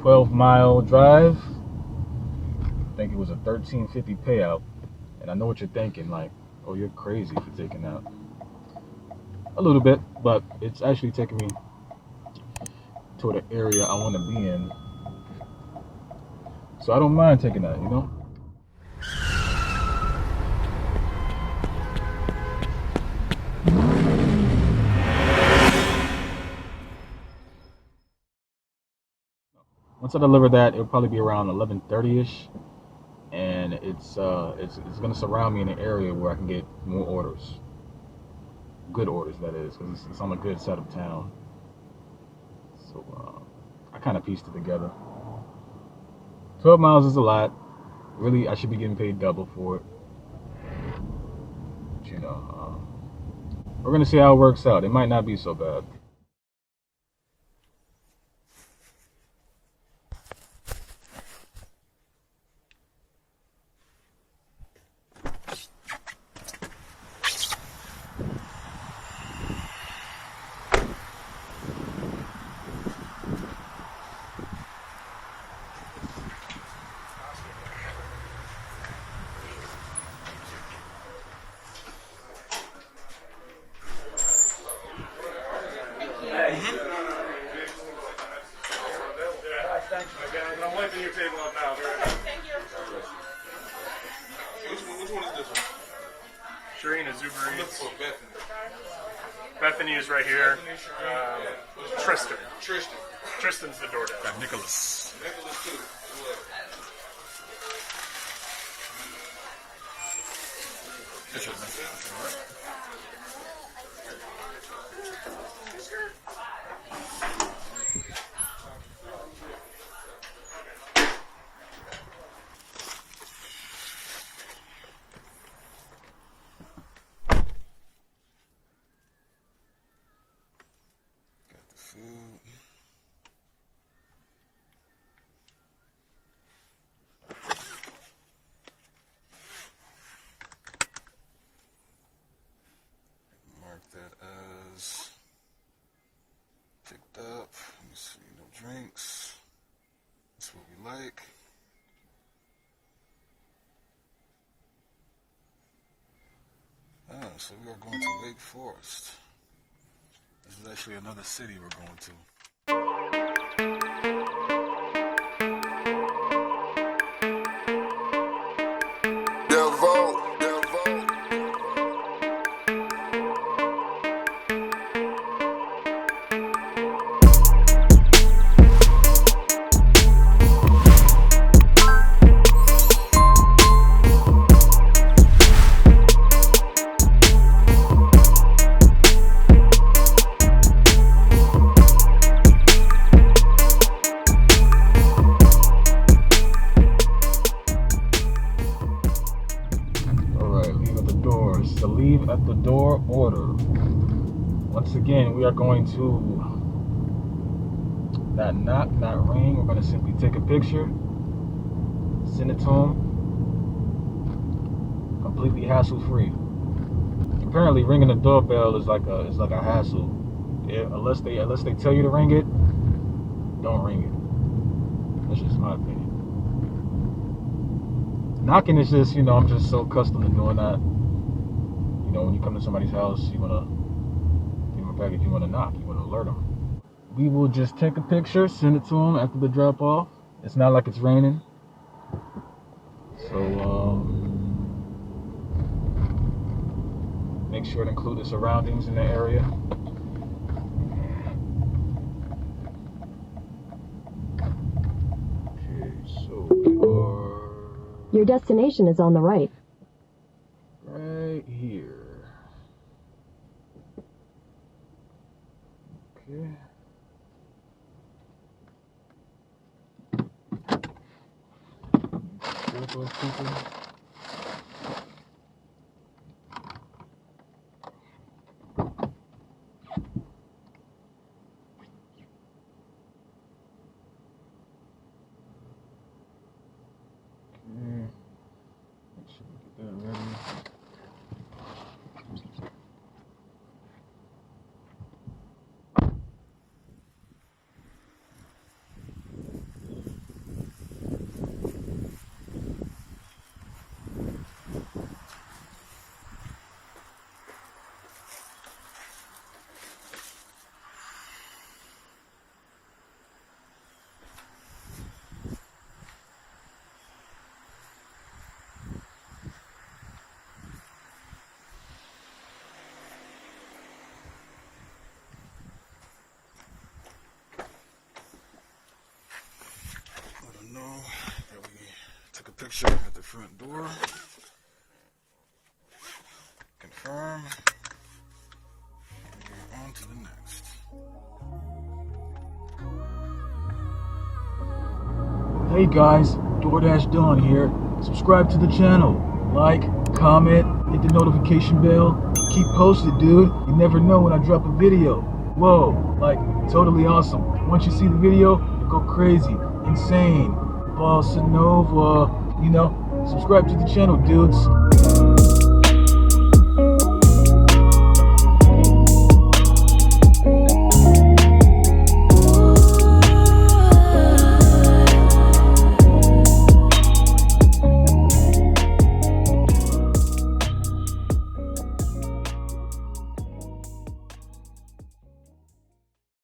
12-mile drive. I think it was a 13.50 payout. And I know what you're thinking, like, oh, you're crazy for taking that. A little bit, but it's actually taking me to the area I want to be in. So I don't mind taking that, you know? Once I deliver that, it'll probably be around 11:30ish, and it's gonna surround me in an area where I can get more orders, good orders that is, because it's on a good side of town. So I kind of pieced it together. 12 miles is a lot. Really, I should be getting paid double for it. But, you know, we're gonna see how it works out. It might not be so bad. I'm wiping your table up now. Thank you. Which one is this one? Shireen is Uber Eats. Bethany is right here. Tristan. Tristan's the Doordash. Got Nicholas. Nicholas too. That as picked up. Let me see, no drinks. That's what we like. So we are going to Wake Forest. This is actually another city we're going to. To leave at the door order. Once again, we are going to not knock, not ring. We're going to simply take a picture, send it to them, completely hassle-free. Apparently, ringing the doorbell is like a hassle. Unless they tell you to ring it, don't ring it. That's just my opinion. Knocking is just, you know, I'm just so accustomed to doing that. You know, when you come to somebody's house, you want to give them a package, you want to knock, you want to alert them. We will just take a picture, send it to them after the drop off. It's not like it's raining. So, make sure to include the surroundings in the area. Okay, so we are... Your destination is on the right. Right here. Okay. Those people. Make sure we get that ready. front door. Confirm. And on to the next. Hey guys, Doordash Don here. Subscribe to the channel. Like, comment, hit the notification bell. Keep posted, dude. You never know when I drop a video. Whoa, like, totally awesome. Once you see the video, you go crazy, insane, bossa nova, you know. Subscribe to the channel, dudes.